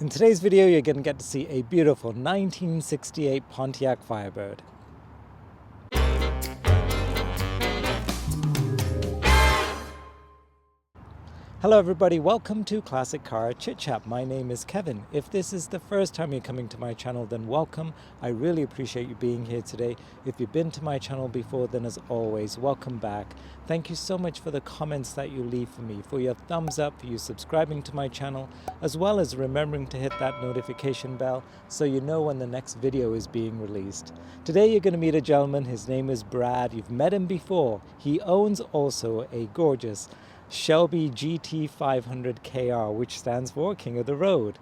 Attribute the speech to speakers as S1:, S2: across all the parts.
S1: In today's video, you're going to get to see a beautiful 1968 Pontiac Firebird. Hello everybody, welcome to Classic Car ChitChat. My name is Kevin. If this is the first time you're coming to my channel, then welcome. I really appreciate you being here today. If you've been to my channel before, then as always, welcome back. Thank you so much for the comments that you leave for me, for your thumbs up, for you subscribing to my channel, as well as remembering to hit that notification bell so you know when the next video is being released. Today you're going to meet a gentleman. His name is Brad. You've met him before. He owns also a gorgeous Shelby GT 500 KR, which stands for King of the Road.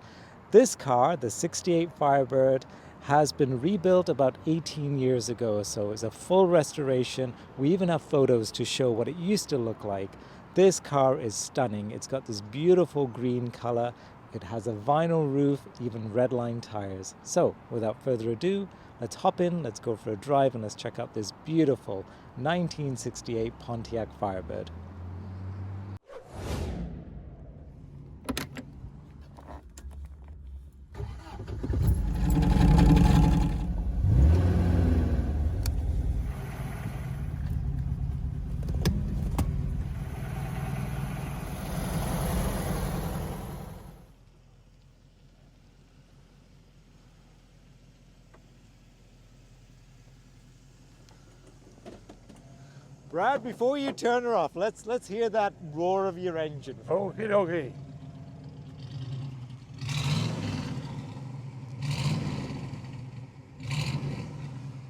S1: This car, the 68 Firebird, has been rebuilt about 18 years ago or so. It's a full restoration. We even have photos to show what it used to look like. This car is stunning. It's got this beautiful green color. It has a vinyl roof, even red line tires. So without further ado, let's hop in, let's go for a drive, and let's check out this beautiful 1968 Pontiac Firebird. Brad, before you turn her off, let's hear that roar of your engine.
S2: Okie dokie.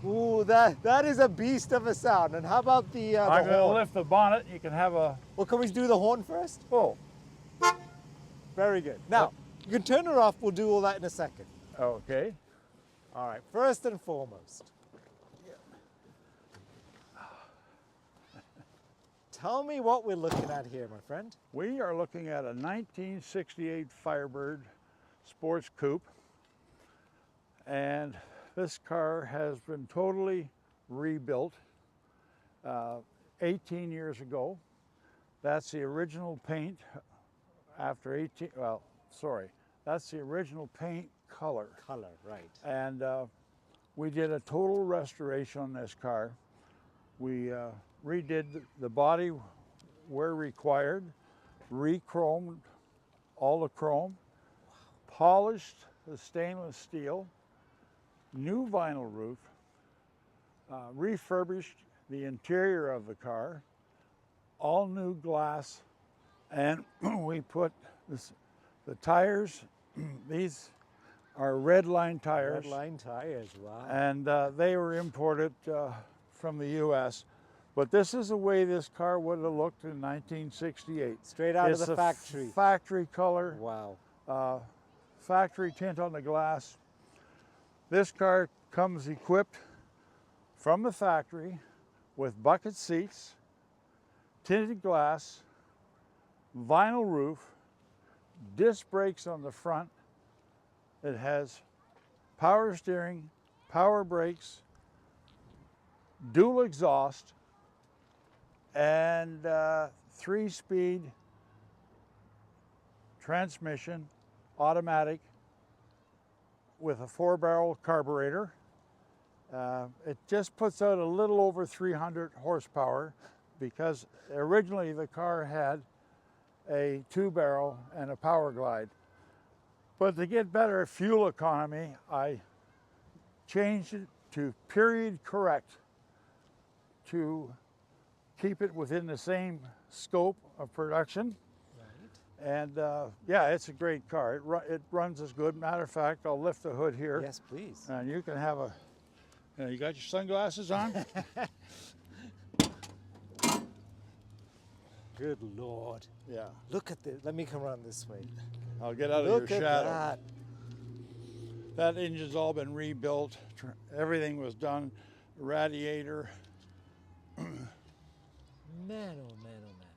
S1: Ooh, that is a beast of a sound. And how about the
S2: I'm going to
S1: horn?
S2: lift the bonnet. You can have a...
S1: Well, can we do the horn first?
S2: Oh,
S1: Very good. Now, you can turn her off. We'll do all that in a second.
S2: okay.
S1: All right, first and foremost. Tell me what we're looking at here, my friend.
S2: We are looking at a 1968 Firebird Sports Coupe. And this car has been totally rebuilt 18 years ago. That's the original paint after 18, well, sorry. That's the original paint color.
S1: Color, right.
S2: And we did a total restoration on this car. We redid the body where required, re-chromed all the chrome, polished the stainless steel, new vinyl roof, refurbished the interior of the car, all new glass, and we put the tires. These are red line tires.
S1: Red line tires, wow.
S2: And they were imported from the US. But this is the way this car would have looked in 1968.
S1: Straight out
S2: It's
S1: of the factory.
S2: Factory color.
S1: Wow.
S2: Factory tint on the glass. This car comes equipped from the factory with bucket seats, tinted glass, vinyl roof, disc brakes on the front. It has power steering, power brakes, dual exhaust, and 3-speed transmission, automatic, with a 4-barrel carburetor. It just puts out a little over 300 horsepower because originally the car had a 2-barrel and a power glide. But to get better fuel economy, I changed it to period correct to keep it within the same scope of production.
S1: Right.
S2: And yeah, it's a great car. It runs as good. Matter of fact, I'll lift the hood here.
S1: Yes, please.
S2: And you can have a, you got your sunglasses on?
S1: Good Lord.
S2: Yeah.
S1: Look at this. Let me come around this way.
S2: I'll get out
S1: Look
S2: of your
S1: at
S2: shadow.
S1: that.
S2: That engine's all been rebuilt. Everything was done. Radiator.
S1: Man, oh man, oh man.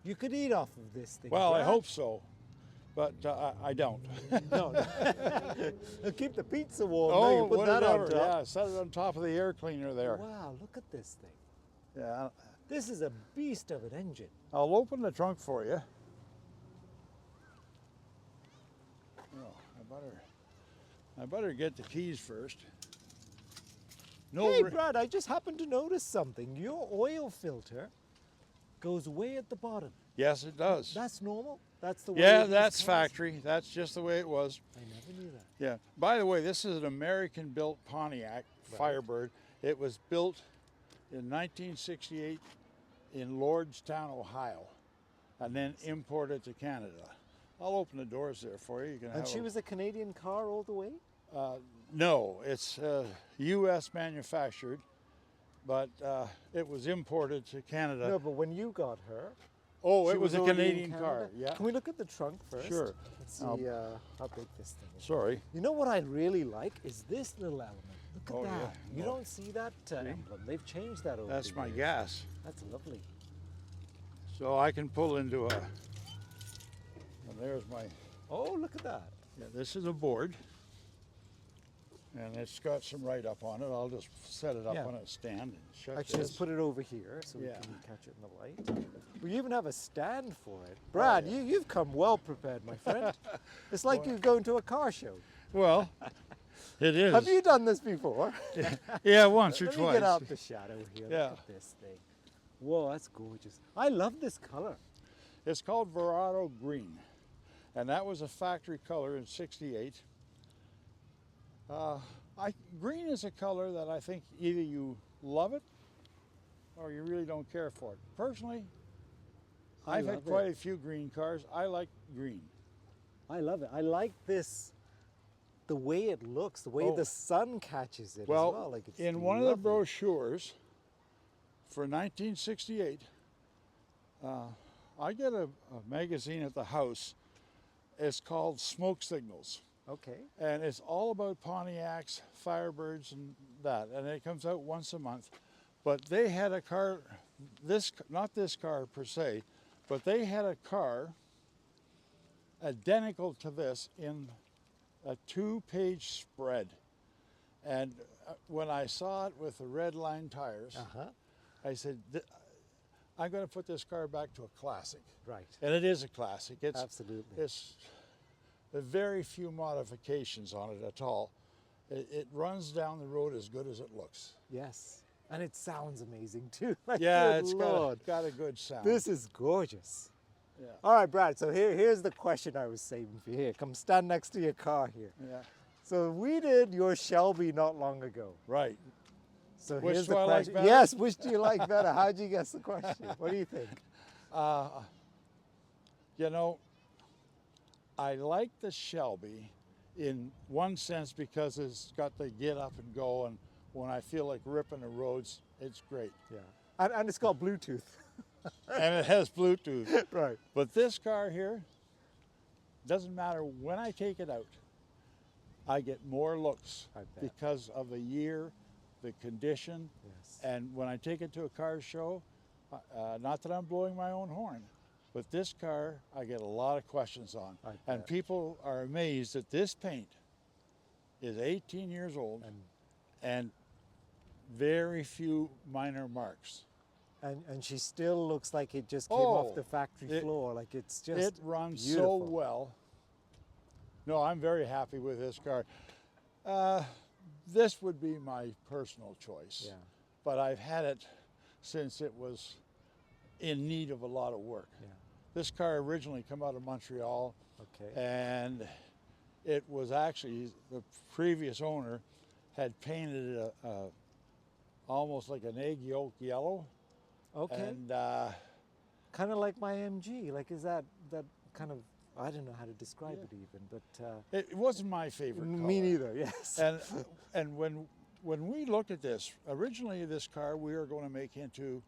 S1: You could eat off of this thing.
S2: Well, I
S1: Brad.
S2: hope so, but I don't.
S1: No. Keep the pizza warm.
S2: Oh,
S1: No, you put that on
S2: whatever.
S1: top.
S2: Yeah, set it on top of the air cleaner there.
S1: Wow, look at this thing.
S2: Yeah.
S1: This is a beast of an engine.
S2: I'll open the trunk for you. I better get the keys first. No,
S1: Hey, Brad, I just happened to notice something. Your oil filter goes way at the bottom.
S2: yes, it does.
S1: That's normal? That's the way
S2: Yeah,
S1: it is
S2: that's
S1: cars?
S2: factory. That's just the way it was.
S1: I never knew that.
S2: Yeah. By the way, this is an American-built Pontiac Firebird. It was built in 1968 in Lordstown, Ohio, and then imported to Canada. I'll open the doors there for you. You can
S1: And
S2: have
S1: she was a Canadian car all the way?
S2: No, it's U.S. manufactured, but it was imported to Canada.
S1: No, but when you got her,
S2: Oh,
S1: she
S2: it was a
S1: already in
S2: Canadian car.
S1: Canada?
S2: Yeah.
S1: Can we look at the trunk first?
S2: Sure.
S1: Let's see how big this thing is.
S2: Sorry.
S1: You know what I really like is this little element. Look at
S2: Oh,
S1: that.
S2: yeah.
S1: You
S2: Oh.
S1: don't see that emblem. They've changed that over
S2: That's
S1: the
S2: my
S1: years.
S2: gas.
S1: That's lovely.
S2: So I can pull into a. And there's my.
S1: Oh, look at that.
S2: Yeah, this is a board, and it's got some write-up on it. I'll just set it up
S1: Yeah.
S2: on a stand and shut
S1: Actually,
S2: this.
S1: let's put it over here so we
S2: Yeah.
S1: can catch it in the light. We even have a stand for it. Brad,
S2: yeah.
S1: you've come well prepared, my friend. It's like you're going to a car show.
S2: Well, it is.
S1: Have you done this before?
S2: Yeah, once or
S1: Let
S2: twice.
S1: me get out the shadow here.
S2: Yeah.
S1: Look at this thing. Whoa, that's gorgeous. I love this color.
S2: It's called Verado Green, and that was a factory color in '68. Green is a color that I think either you love it or you really don't care for it. Personally, I've had
S1: love
S2: quite
S1: it.
S2: a few green cars. I like green.
S1: I love it. I like this, the way it looks, the way
S2: Oh.
S1: the sun catches it
S2: Well,
S1: as well. Like it's
S2: in one of the
S1: lovely.
S2: brochures for 1968, I get a magazine at the house. It's called Smoke Signals.
S1: Okay.
S2: And it's all about Pontiacs, Firebirds, and that. And it comes out once a month. But they had a car, not this car per se, but they had a car identical to this in a 2-page spread. And when I saw it with the red line tires, I said, I'm going to put this car back to a classic.
S1: Right.
S2: And it is a classic. It's,
S1: Absolutely.
S2: It's very few modifications on it at all. It runs down the road as good as it looks.
S1: Yes. And it sounds amazing too. Like,
S2: Yeah,
S1: good
S2: it's
S1: Lord.
S2: got a good sound.
S1: This is gorgeous.
S2: Yeah.
S1: All right, Brad, so here's the question I was saving for you. Here, come stand next to your car here.
S2: Yeah.
S1: So we did your Shelby not long ago.
S2: Right.
S1: So
S2: Which
S1: here's
S2: do
S1: the
S2: I like
S1: question.
S2: better?
S1: Yes, which do you like better? How'd you guess the question? What do you think?
S2: You know, I like the Shelby in one sense because it's got the get up and go, and when I feel like ripping the roads, it's great.
S1: Yeah. And it's got Bluetooth.
S2: And it has Bluetooth.
S1: Right.
S2: But this car here, doesn't matter when I take it out, I get more looks
S1: I bet.
S2: because of the year, the condition,
S1: Yes.
S2: and when I take it to a car show, not that I'm blowing my own horn, but this car I get a lot of questions on.
S1: I
S2: And
S1: bet.
S2: people are amazed that this paint is 18 years old and very few minor marks.
S1: And she still looks like it just came
S2: Oh,
S1: off the factory floor. Like it's just
S2: It runs
S1: beautiful.
S2: so well. No, I'm very happy with this car. This would be my personal choice.
S1: Yeah.
S2: But I've had it since it was in need of a lot of work.
S1: Yeah.
S2: This car originally came out of Montreal,
S1: Okay.
S2: and it was actually, the previous owner had painted it almost like an egg yolk yellow.
S1: Okay.
S2: And
S1: Kind of like my MG. Like is that kind of, I don't know how to describe it even, but
S2: it wasn't my favorite color.
S1: me neither. Yes.
S2: And when we looked at this, originally this car we were going to make into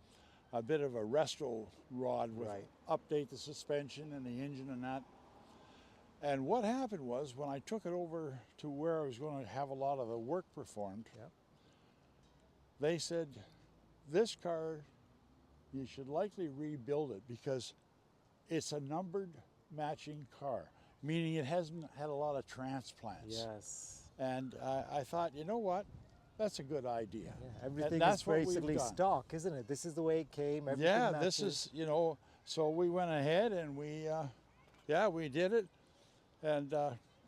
S2: a bit of a resto rod with update the suspension and the engine and that. And what happened was when I took it over to where I was going to have a lot of the work performed, they said, this car, you should likely rebuild it because it's a numbered matching car, meaning it hasn't had a lot of transplants.
S1: Yes.
S2: And I thought, you know what? That's a good idea.
S1: Yeah, everything
S2: And that's
S1: is
S2: what we've
S1: basically
S2: done.
S1: stock, isn't it? This is the way it came. Everything
S2: Yeah,
S1: matches.
S2: this is, you know, so we went ahead and we did it. And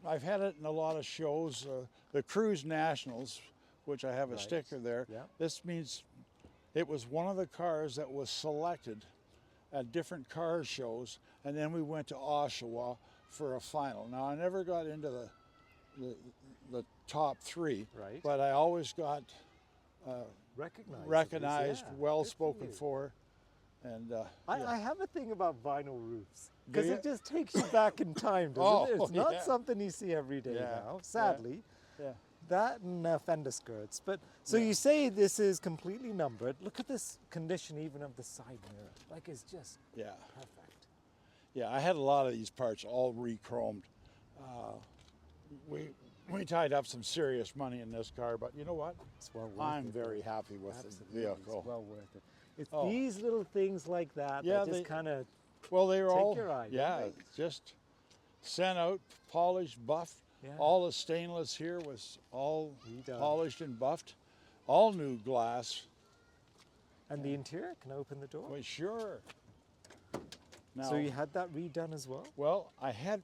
S2: I've had it in a lot of shows. The Cruise Nationals, which I have a
S1: Right.
S2: sticker there.
S1: Yeah.
S2: This means it was one of the cars that was selected at different car shows, and then we went to Oshawa for a final. Now I never got into the top 3,
S1: Right.
S2: but I always got
S1: recognized,
S2: well
S1: Good for
S2: spoken
S1: you.
S2: for, and
S1: I have a thing about vinyl roofs because
S2: you?
S1: it just takes you back in time, doesn't
S2: Oh,
S1: it? It's not
S2: yeah.
S1: something you see every day
S2: Yeah,
S1: now,
S2: yeah.
S1: sadly.
S2: yeah.
S1: That and fender skirts. But so
S2: Yeah.
S1: you say this is completely numbered. Look at this condition even of the side mirror. Like it's just
S2: Yeah.
S1: perfect.
S2: Yeah, I had a lot of these parts all re-chromed. We tied up some serious money in this car, but you know what?
S1: It's well worth
S2: I'm
S1: it.
S2: very happy with
S1: Absolutely,
S2: the vehicle.
S1: It's well worth it. It's
S2: Oh.
S1: these little things like that
S2: Yeah,
S1: that just
S2: they-
S1: kind of
S2: Well, they were
S1: take
S2: all,
S1: your eye, don't
S2: yeah,
S1: they?
S2: just sent out, polished, buffed.
S1: Yeah.
S2: All the stainless here was all
S1: Redone.
S2: polished and buffed. All new glass.
S1: And the interior can open the door.
S2: Well, sure. Now,
S1: So you had that redone as well?
S2: well, I had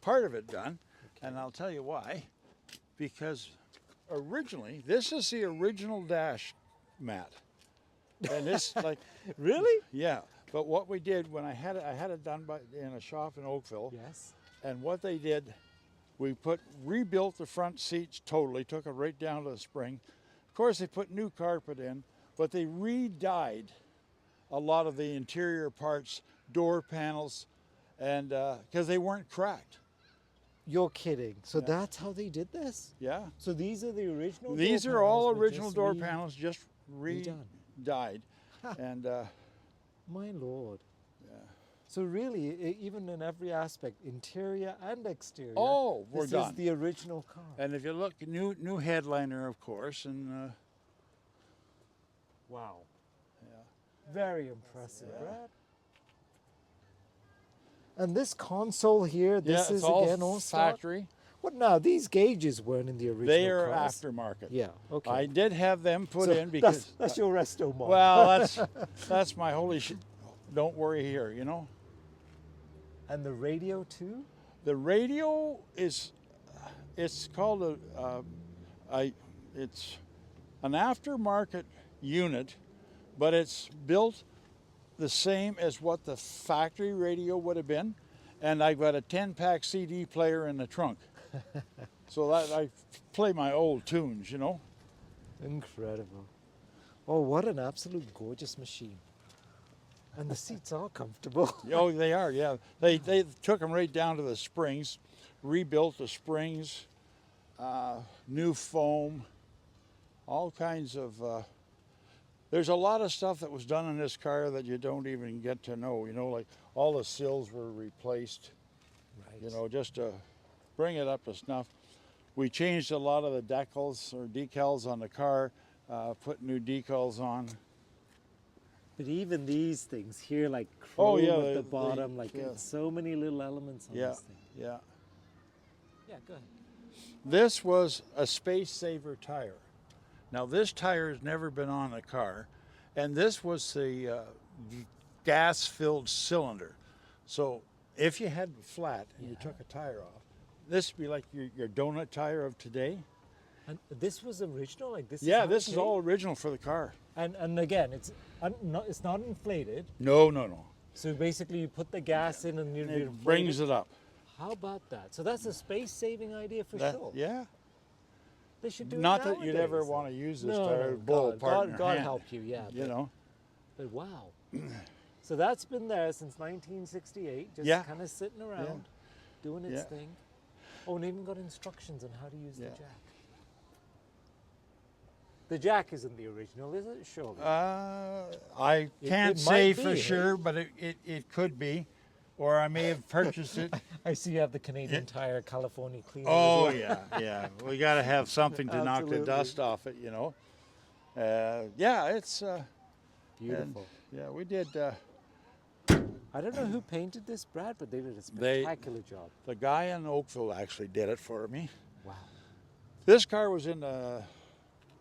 S2: part of it done, and I'll tell you why. Because originally, this is the original dash mat. And this, like,
S1: Really?
S2: yeah. But what we did when I had it done in a shop in Oakville.
S1: Yes.
S2: And what they did, we rebuilt the front seats totally, took it right down to the spring. Of course, they put new carpet in, but they re-dyed a lot of the interior parts, door panels, and because they weren't cracked.
S1: You're kidding. So
S2: Yeah.
S1: that's how they did this?
S2: Yeah.
S1: So these are the original
S2: These
S1: door
S2: are all
S1: panels, but
S2: original
S1: just
S2: door panels, just
S1: redone.
S2: re-dyed. And
S1: My lord.
S2: yeah.
S1: So really, even in every aspect, interior and exterior,
S2: Oh, we're
S1: this
S2: done.
S1: is the original car.
S2: And if you look, new headliner, of course, and
S1: Wow.
S2: yeah.
S1: Very impressive,
S2: Yeah.
S1: Brad. And this console here, this
S2: yeah,
S1: is
S2: it's all
S1: again all stock?
S2: factory.
S1: What now? These gauges weren't in the original
S2: They are
S1: cars.
S2: aftermarket.
S1: Yeah, okay.
S2: I did have them put
S1: So
S2: in because
S1: that's your resto model.
S2: well, that's my holy shit. Don't worry here, you know.
S1: And the radio too?
S2: The radio is, it's called it's an aftermarket unit, but it's built the same as what the factory radio would have been, and I've got a 10-pack CD player in the trunk, so that I play my old tunes, you know.
S1: Incredible. Oh, what an absolute gorgeous machine. And the seats are comfortable.
S2: Oh, they are, yeah. They took them right down to the springs, rebuilt the springs, new foam, all kinds of. There's a lot of stuff that was done in this car that you don't even get to know. You know, like all the sills were replaced.
S1: Right.
S2: You know, just to bring it up to snuff. We changed a lot of the decals on the car, put new decals on.
S1: But even these things here, like
S2: Oh,
S1: chrome
S2: yeah,
S1: at the
S2: they-
S1: bottom, like
S2: yeah.
S1: so many little elements on
S2: Yeah,
S1: this thing.
S2: yeah.
S1: Yeah, go ahead.
S2: This was a space saver tire. Now this tire has never been on a car, and this was the gas-filled cylinder. So if you had it flat and you took a tire off, this would be like your donut tire of today.
S1: And this was original, like this.
S2: Yeah,
S1: is
S2: this is
S1: handmade?
S2: all original for the car.
S1: And again, it's not inflated.
S2: No, no, no.
S1: So basically, you put the gas in and you
S2: It brings it up.
S1: How about that? So that's a space-saving idea for
S2: That-
S1: sure.
S2: yeah.
S1: They should do
S2: Not
S1: it
S2: that you'd ever
S1: nowadays.
S2: want to use this
S1: No,
S2: tire,
S1: no,
S2: blow
S1: God,
S2: apart in
S1: God,
S2: your
S1: God
S2: hand,
S1: help you, yeah.
S2: you know.
S1: But wow. So that's been there since 1968, just
S2: Yeah.
S1: kind of sitting around, doing its
S2: Yeah.
S1: thing. Oh, and even got instructions on how to use the
S2: Yeah.
S1: jack. The jack isn't the original, is it? Surely.
S2: I
S1: It-
S2: can't
S1: it
S2: say
S1: might
S2: for
S1: be, hey?
S2: sure, but it could be, or I may have purchased it.
S1: I see you have the Canadian Tire California cleaner. as
S2: Oh
S1: well.
S2: yeah. We got to have something to knock the
S1: Absolutely.
S2: dust off it, you know. Yeah, it's
S1: Beautiful.
S2: yeah, we did.
S1: I don't know who painted this, Brad, but they did a
S2: They-
S1: spectacular job.
S2: The guy in Oakville actually did it for me.
S1: Wow.
S2: This car was in the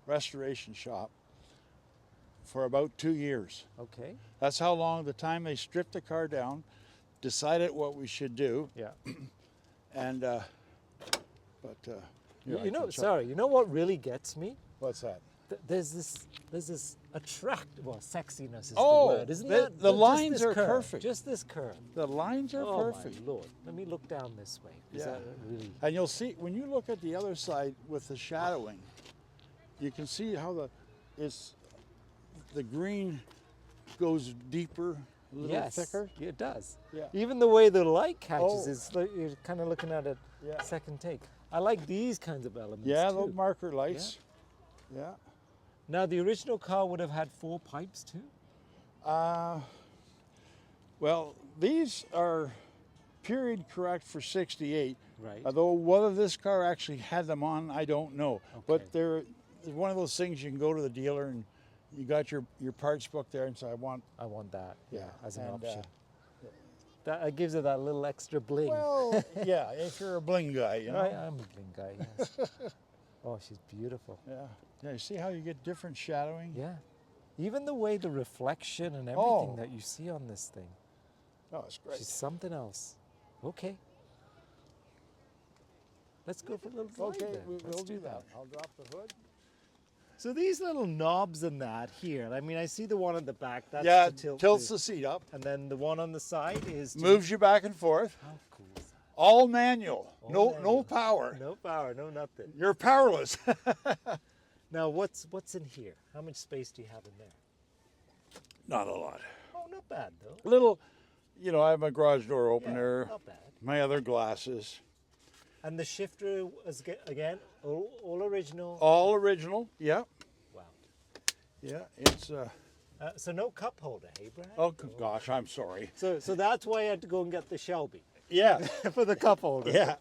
S2: restoration shop for about 2 years.
S1: Okay.
S2: That's how long, the time they stripped the car down, decided what we should do,
S1: Yeah.
S2: And here,
S1: You know, sorry, you know what really gets me?
S2: what's that?
S1: There's this attractive, well, sexiness is
S2: Oh,
S1: the word, isn't
S2: the-
S1: that?
S2: the
S1: Just
S2: lines
S1: this
S2: are
S1: curve,
S2: perfect.
S1: Just this curve.
S2: The lines are
S1: Oh
S2: perfect.
S1: my Lord! Let me look down this way. Is
S2: Yeah.
S1: that really?
S2: And you'll see when you look at the other side with the shadowing, you can see how the green goes deeper, a little
S1: Yes,
S2: thicker.
S1: it does.
S2: Yeah.
S1: Even the way the light catches,
S2: Oh.
S1: it's like you're kind of looking at it
S2: Yeah.
S1: second take. I like these kinds of elements
S2: Yeah,
S1: too.
S2: those marker lights. Yeah.
S1: Now the original car would have had 4 pipes too.
S2: Well, these are period correct for 68.
S1: Right.
S2: Although whether this car actually had them on, I don't know.
S1: Okay.
S2: But they're one of those things you can go to the dealer and you got your parts book there and say, I want.
S1: I want that. Yeah, as an
S2: and,
S1: option. That gives it that little extra bling.
S2: Well, yeah, if you're a bling guy, you know.
S1: I'm a bling guy. Yes. Oh, she's beautiful.
S2: Yeah. Yeah. You see how you get different shadowing?
S1: Yeah. Even the way the reflection and everything
S2: Oh.
S1: that you see on this thing.
S2: Oh, it's great.
S1: She's something else. Okay. Let's go for a little drive
S2: Okay,
S1: then. Let's
S2: we'll do that. I'll drop the hood.
S1: So these little knobs and that here, I mean, I see the one on the back. That's
S2: Yeah,
S1: to tilt
S2: tilts
S1: the,
S2: the seat up,
S1: and then the one on the side is to,
S2: moves you back and forth.
S1: How cool is that?
S2: All manual.
S1: All
S2: No
S1: manual.
S2: power.
S1: No power, no nothing.
S2: You're powerless.
S1: Now, what's in here? How much space do you have in there?
S2: Not a lot.
S1: Oh, not bad though.
S2: Little, you know, I have my garage door
S1: Yeah,
S2: opener,
S1: not bad.
S2: my other glasses.
S1: And the shifter was again all original.
S2: All original. Yeah.
S1: Wow.
S2: Yeah. It's
S1: So no cup holder, hey Brad?
S2: oh gosh, I'm sorry.
S1: So that's why I had to go and get the Shelby
S2: Yeah.
S1: for the cup holder.
S2: Yeah.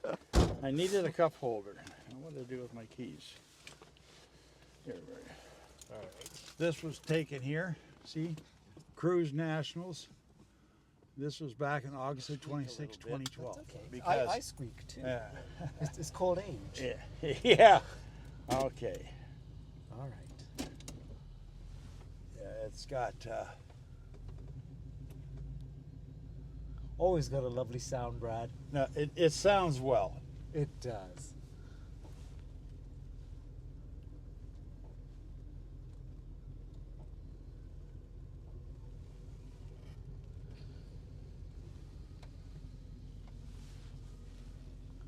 S2: I needed a cup holder. What did I do with my keys? Here,
S1: All right.
S2: this was taken here. See, Cruise Nationals. This was back in August of 26, 2012.
S1: That's okay.
S2: Because
S1: I squeak too.
S2: yeah.
S1: It's called age.
S2: Yeah. Yeah. Okay.
S1: All right.
S2: Yeah, it's got.
S1: Always got a lovely sound, Brad.
S2: No, it sounds well.
S1: It does.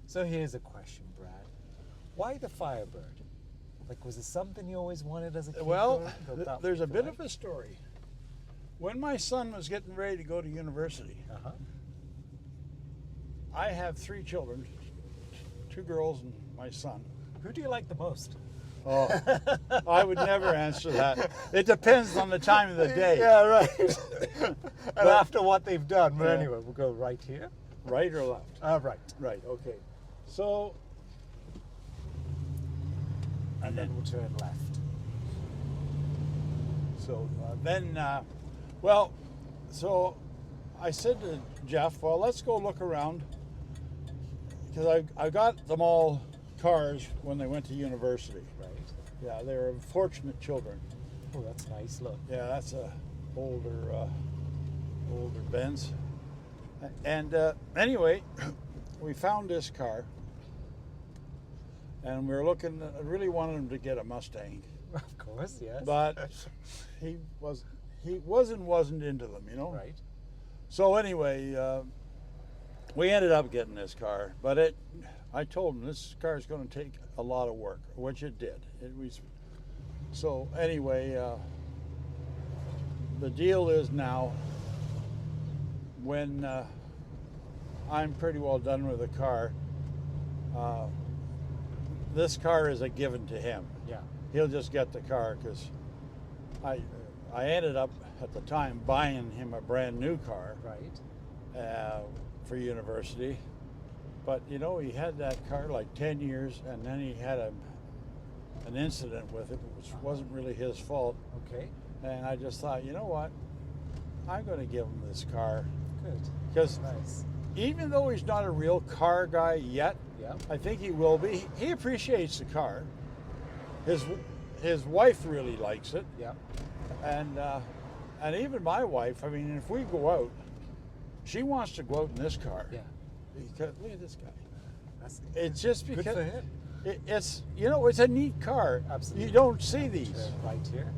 S1: So here's a question, Brad. Why the Firebird? Like, was it something you always wanted as a kid?
S2: Well,
S1: growing up? That
S2: there's a bit
S1: right?
S2: of a story. When my son was getting ready to go to university,
S1: Uh-huh.
S2: I have 3 children, 2 girls and my son.
S1: Who do you like the most?
S2: Oh, I would never answer that. It depends on the time of the day.
S1: Yeah, right. And after what they've done. But
S2: Yeah.
S1: anyway, we'll go right here.
S2: Right or left?
S1: Right.
S2: Right, okay. So,
S1: And then we'll turn left.
S2: so then, well, so I said to Jeff, well, let's go look around. Because I got them all cars when they went to university.
S1: Right.
S2: Yeah, they were fortunate children.
S1: Oh, that's nice. Look.
S2: Yeah, that's a older Benz. And anyway, we found this car, and we were looking. I really wanted him to get a Mustang,
S1: Of course, yes.
S2: but he wasn't into them, you know.
S1: Right.
S2: So anyway, we ended up getting this car, but I told him this car is going to take a lot of work, which it did. So anyway, the deal is now, when I'm pretty well done with the car, this car is a given to him.
S1: Yeah.
S2: He'll just get the car because I ended up at the time buying him a brand new car
S1: Right.
S2: for university. But you know, he had that car like 10 years, and then he had an incident with it, which wasn't really his fault.
S1: Okay.
S2: And I just thought, you know what, I'm going to give him this car.
S1: Good.
S2: Because
S1: Nice.
S2: even though he's not a real car guy yet,
S1: Yeah.
S2: I think he will be. He appreciates the car. His wife really likes it,
S1: Yeah.
S2: and even my wife. I mean, if we go out, she wants to go out in this car.
S1: Yeah.
S2: Because look at this guy. It's just
S1: Good
S2: because
S1: for him.
S2: it's, you know, it's a neat car.
S1: Absolutely.
S2: You don't see these.
S1: Turn right here.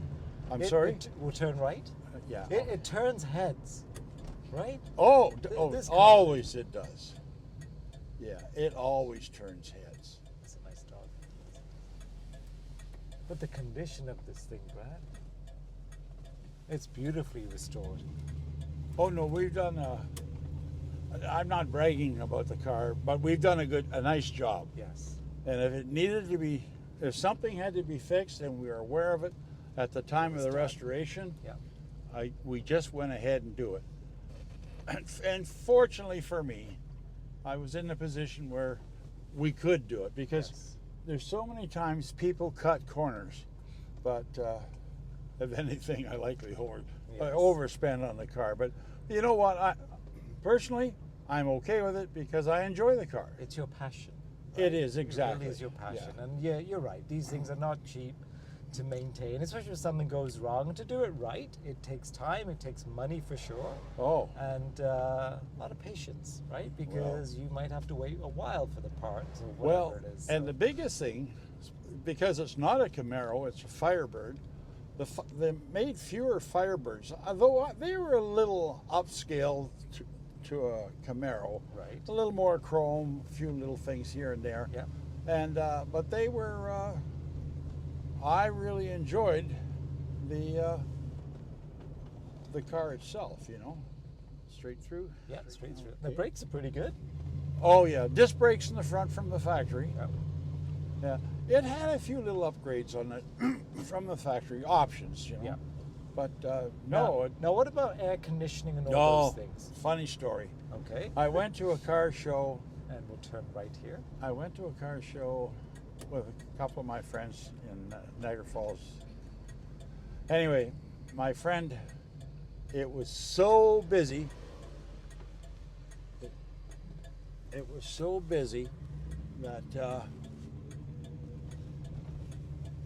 S2: Sorry?
S1: We'll turn right.
S2: Yeah.
S1: It turns heads, right?
S2: This car. Always it does. Yeah, it always turns heads.
S1: That's a nice dog. But the condition of this thing, Brad, it's beautifully restored.
S2: Oh no, we've done I'm not bragging about the car, but we've done a nice job.
S1: Yes.
S2: And if it needed to be, if something had to be fixed and we were aware of it at the time of the restoration,
S1: Yeah.
S2: we just went ahead and do it. And fortunately for me, I was in the position where we could do it, because there's so many times people cut corners, but if anything, I likely overspend on the car. But you know what? Personally, I'm okay with it because I enjoy the car.
S1: It's your passion. Right?
S2: It is, exactly.
S1: It really is your passion. Yeah. And yeah, you're right. These things are not cheap to maintain, especially if something goes wrong. And to do it right, it takes time, it takes money for sure.
S2: Oh.
S1: And a lot of patience, right? Because you might have to wait a while for the parts or whatever it is.
S2: And the biggest thing, because it's not a Camaro, it's a Firebird, they made fewer Firebirds, although they were a little upscale to a Camaro.
S1: Right.
S2: A little more chrome, a few little things here and there.
S1: Yeah.
S2: And but they were, I really enjoyed the car itself, you know, straight through.
S1: Yeah, straight through. The brakes are pretty good.
S2: Oh yeah, disc brakes in the front from the factory.
S1: Yep.
S2: Yeah, it had a few little upgrades on it from the factory, options, you know.
S1: Yeah.
S2: But
S1: Now, what about air conditioning and all those things?
S2: Funny story.
S1: Okay.
S2: I went to a car show.
S1: And we'll turn right here.
S2: I went to a car show with a couple of my friends in Niagara Falls. Anyway, my friend, it was so busy. It was so busy that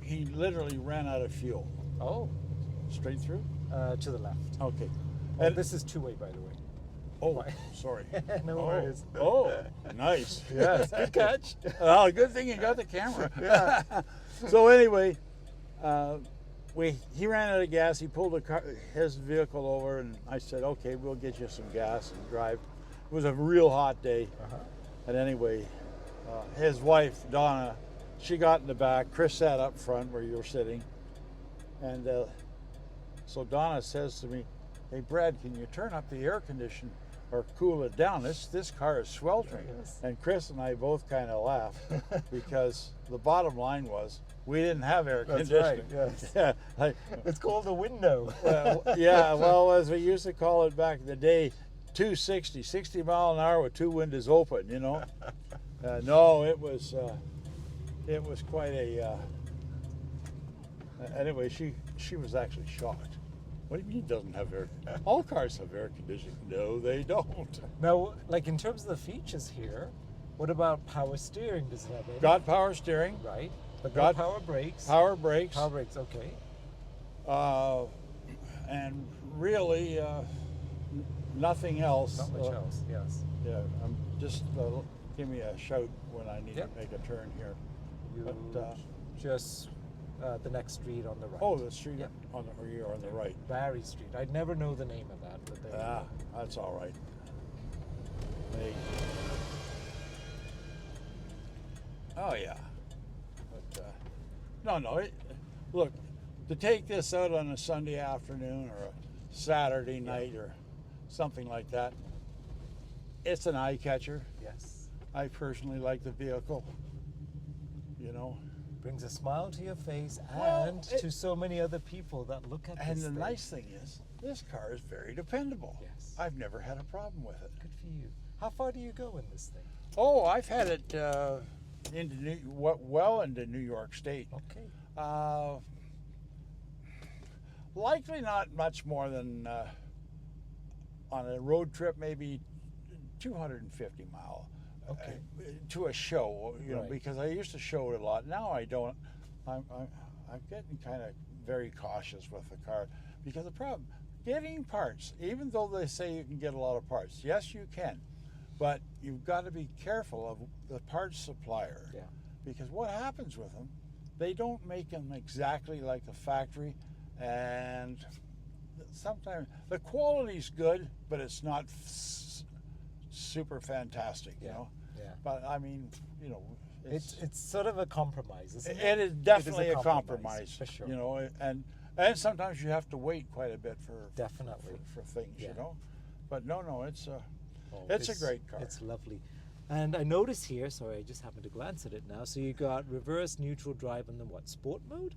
S2: he literally ran out of fuel.
S1: Oh.
S2: Straight through?
S1: To the left.
S2: Okay.
S1: And this is two-way, by the way.
S2: Oh, sorry.
S1: No worries.
S2: Oh, nice.
S1: Yes, good catch.
S2: Oh, good thing you got the camera. Yeah. So anyway, he ran out of gas. He pulled his vehicle over, and I said, "Okay, we'll get you some gas and drive." It was a real hot day. And anyway, his wife Donna, she got in the back. Chris sat up front where you were sitting, and so Donna says to me, "Hey, Brad, can you turn up the air condition or cool it down? This car is sweltering."
S1: Yes.
S2: And Chris and I both kind of laughed because the bottom line was we didn't have air conditioning.
S1: That's right,
S2: Yeah, like,
S1: it's called a window.
S2: well, as we used to call it back in the day, 260, 60 mile an hour with two windows open, you know. No, it was quite a. Anyway, she was actually shocked. What do you mean it doesn't have air? All cars have air conditioning. No, they don't.
S1: Now, like in terms of the features here, what about power steering? Does it have any?
S2: Got power steering.
S1: Right. But
S2: Got
S1: no power brakes.
S2: Power brakes.
S1: Power brakes, okay.
S2: And really nothing else.
S1: Not much else, yes.
S2: Yeah, just give me a shout when I need to make a turn here.
S1: Just the next street on the right.
S2: Oh, the street on the right.
S1: Barry Street. I'd never know the name of that, but there
S2: that's all right. Oh yeah, but no. Look, to take this out on a Sunday afternoon or a Saturday night or something like that, it's an eye catcher.
S1: Yes.
S2: I personally like the vehicle. You know.
S1: Brings a smile to your face and to so many other people that look at this
S2: And the
S1: thing.
S2: nice thing is, this car is very dependable.
S1: Yes.
S2: I've never had a problem with it.
S1: Good for you. How far do you go in this thing?
S2: Oh, I've had it into New York State.
S1: Okay.
S2: Likely not much more than on a road trip, maybe 250 mile.
S1: Okay.
S2: To a show, you know,
S1: Right.
S2: because I used to show it a lot. Now I don't. I'm getting kind of very cautious with the car because the problem getting parts. Even though they say you can get a lot of parts, yes, you can, but you've got to be careful of the parts supplier.
S1: Yeah.
S2: Because what happens with them, they don't make them exactly like the factory, and sometimes the quality's good, but it's not super fantastic, you know.
S1: Yeah.
S2: But I mean, you know,
S1: It's sort of a compromise, isn't it?
S2: it is definitely
S1: It is
S2: a compromise,
S1: for sure.
S2: you know, and sometimes you have to wait quite a bit for
S1: Definitely.
S2: for things,
S1: Yeah.
S2: you know. But no, it's
S1: Oh,
S2: it's a great car.
S1: It's lovely. And I notice here, sorry, I just happened to glance at it now. So you got reverse, neutral drive, and then what, sport mode?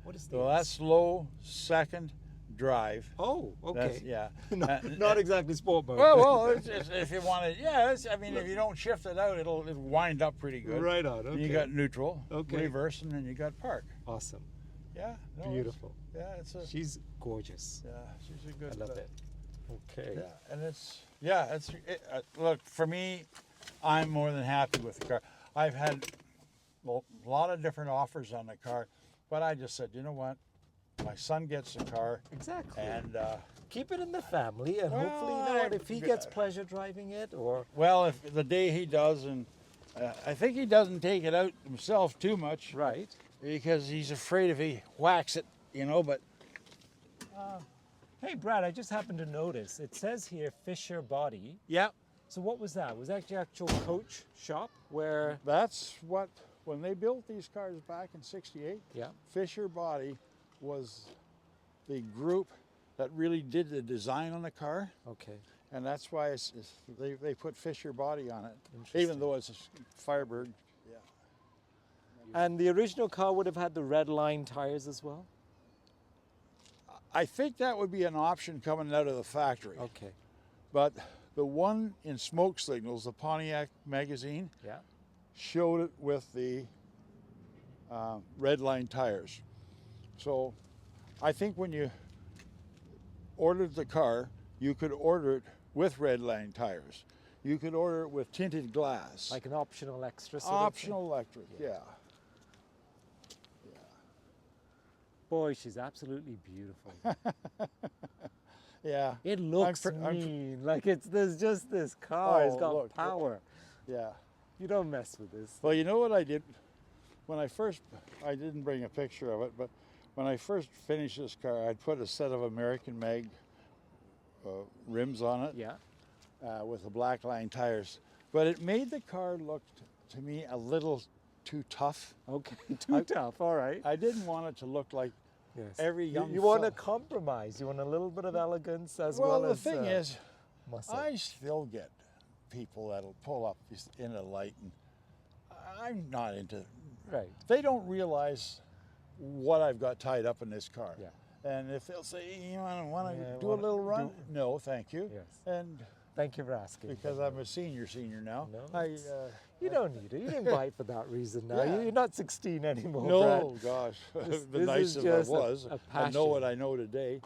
S1: What is
S2: well,
S1: this?
S2: that's low, second, drive.
S1: Oh, okay.
S2: That's, yeah.
S1: Not exactly sport mode.
S2: Well, if you want it, yeah. I mean, if you don't shift it out, it'll wind up pretty good.
S1: Right on. Okay.
S2: You got neutral,
S1: Okay.
S2: reverse, and then you got park.
S1: Awesome.
S2: Yeah. No,
S1: Beautiful.
S2: It's a.
S1: She's gorgeous.
S2: Yeah, she's a good.
S1: I love it. Okay.
S2: Yeah, and look, for me, I'm more than happy with the car. I've had a lot of different offers on the car, but I just said, you know what? My son gets the car.
S1: Exactly.
S2: And
S1: keep it in the family, and
S2: well,
S1: hopefully, you know what, if he gets pleasure driving it, or
S2: well, if the day he does, and I think he doesn't take it out himself too much,
S1: right.
S2: because he's afraid if he whacks it, you know. But
S1: Hey, Brad, I just happened to notice it says here Fisher Body.
S2: yeah,
S1: So what was that? Was that the actual coach shop where?
S2: that's what when they built these cars back in '68.
S1: Yeah.
S2: Fisher Body was the group that really did the design on the car,
S1: Okay.
S2: and that's why they put Fisher Body on it,
S1: Interesting.
S2: even though it's a Firebird. Yeah.
S1: And the original car would have had the red line tires as well?
S2: I think that would be an option coming out of the factory.
S1: Okay.
S2: But the one in Smoke Signals, the Pontiac magazine,
S1: Yeah.
S2: showed it with the red line tires. So I think when you ordered the car, you could order it with red line tires. You could order it with tinted glass.
S1: Like an optional extra sort of
S2: optional electric, yeah.
S1: thing? Boy, she's absolutely beautiful.
S2: Yeah.
S1: It looks mean. Like there's just this car. It's got
S2: look,
S1: power.
S2: Yeah.
S1: You don't mess with this.
S2: Well, you know what I did? When I didn't bring a picture of it, but when I first finished this car, I'd put a set of American Mag rims on it.
S1: Yeah.
S2: With the black line tires. But it made the car look, to me, a little too tough.
S1: Okay, too tough, all right.
S2: I didn't want it to look like
S1: Yes.
S2: every young
S1: You want a
S2: fella.
S1: compromise. You want a little bit of elegance as well
S2: Well,
S1: as
S2: the thing is,
S1: muscle.
S2: I still get people that'll pull up in a light, and I'm not into.
S1: Right.
S2: They don't realize what I've got tied up in this car.
S1: Yeah.
S2: And if they'll say, you want to
S1: Yeah,
S2: do a
S1: wanna
S2: little run?
S1: do-
S2: No, thank you.
S1: Yes.
S2: And
S1: Thank you for asking.
S2: because I'm a senior now,
S1: No, you don't need it. You didn't buy it for that reason now.
S2: Yeah.
S1: You're not 16 anymore,
S2: no,
S1: Brad.
S2: gosh,
S1: This
S2: the
S1: is
S2: nice if
S1: just
S2: I was.
S1: a
S2: I know what
S1: passion.
S2: I know today.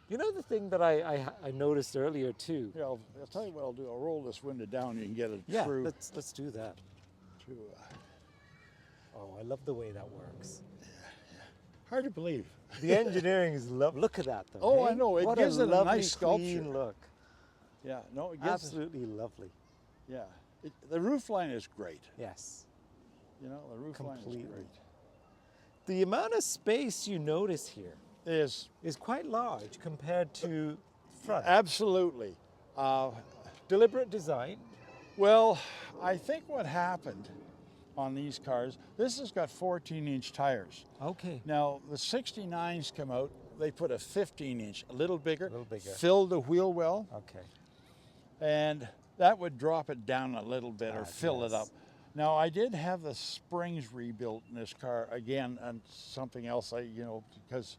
S1: You know the thing that I noticed earlier too?
S2: Yeah, I'll tell you what I'll do. I'll roll this window down. You can get a
S1: Yeah,
S2: true.
S1: let's do that. Oh, I love the way that works.
S2: Hard to believe.
S1: The engineering is lovely. Look at that though.
S2: Oh,
S1: hey?
S2: I know. It
S1: What
S2: gives it a
S1: lovely,
S2: nice sculpture.
S1: clean look.
S2: Yeah, no, it gives.
S1: Absolutely lovely.
S2: Yeah, the roof line is great.
S1: Yes.
S2: You know, the roof line is
S1: Completely.
S2: great.
S1: The amount of space you notice here
S2: Is
S1: is quite large compared to front.
S2: absolutely.
S1: Deliberate design.
S2: Well, I think what happened on these cars, this has got 14-inch tires.
S1: Okay.
S2: Now, the 69s come out, they put a 15-inch, a little bigger,
S1: bigger.
S2: filled the wheel well,
S1: Okay.
S2: and that would drop it down a little bit or fill it
S1: yes.
S2: up. Now, I did have the springs rebuilt in this car again, and something else, because,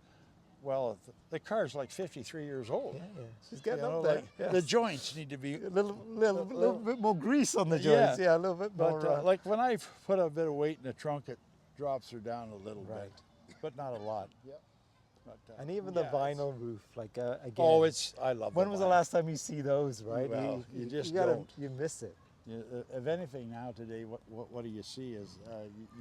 S2: well, the car's like 53 years old.
S1: Yeah. She's getting
S2: You know,
S1: up there.
S2: like,
S1: Yes.
S2: the joints need to be.
S1: A little bit more grease on the joints. Yeah, a little bit more.
S2: But like when I put a bit of weight in the trunk, it drops her down a little
S1: Right.
S2: bit, but not a lot. Yep. But,
S1: and even the
S2: yeah,
S1: vinyl roof, like again.
S2: Oh, I love.
S1: When was the
S2: vinyl.
S1: last time you see those? Right.
S2: Well, you just
S1: gotta,
S2: don't.
S1: You miss it.
S2: If anything, now today, what do you see is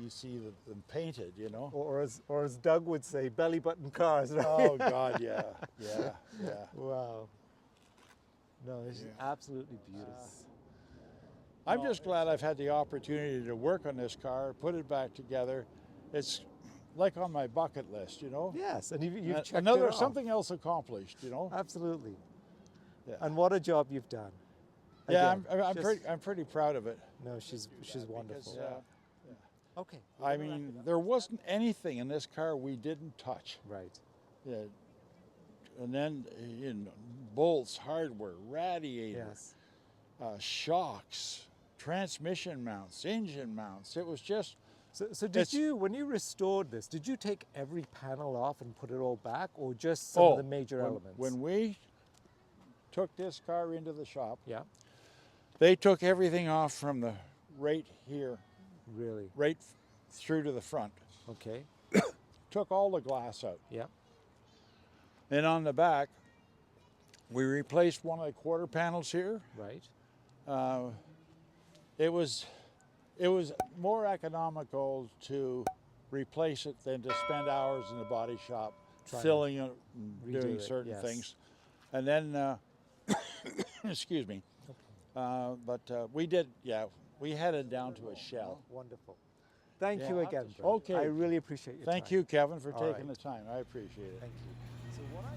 S2: you see them painted, you know.
S1: Or as Doug would say, belly button cars. Right?
S2: Oh God, yeah.
S1: Wow. No, it's
S2: Yeah.
S1: absolutely beautiful.
S2: I'm just glad I've had the opportunity to work on this car, put it back together. It's like on my bucket list, you know?
S1: Yes, and you've checked
S2: another
S1: it off.
S2: something else accomplished, you know?
S1: Absolutely.
S2: Yeah.
S1: And what a job you've done.
S2: Yeah,
S1: Again,
S2: I'm pretty proud of it.
S1: No, she's wonderful.
S2: Because,
S1: Okay.
S2: I mean, there wasn't anything in this car we didn't touch.
S1: Right.
S2: Yeah. And then, you know, bolts, hardware, radiator,
S1: Yes.
S2: shocks, transmission mounts, engine mounts. It was just.
S1: So did you, when you restored this, did you take every panel off and put it all back, or just some of the major elements?
S2: When we took this car into the shop,
S1: Yeah.
S2: they took everything off from the right here,
S1: Really?
S2: right through to the front.
S1: Okay.
S2: Took all the glass out.
S1: Yeah.
S2: And on the back, we replaced one of the quarter panels here.
S1: Right.
S2: It was more economical to replace it than to spend hours in the body shop filling it and doing certain things. And then, excuse me, but we did, we had it down to a shell.
S1: Wonderful. Thank you again, Brent.
S2: Okay.
S1: I really appreciate your time.
S2: Thank you, Kevin, for taking the time. I appreciate it.
S1: Thank you. So what I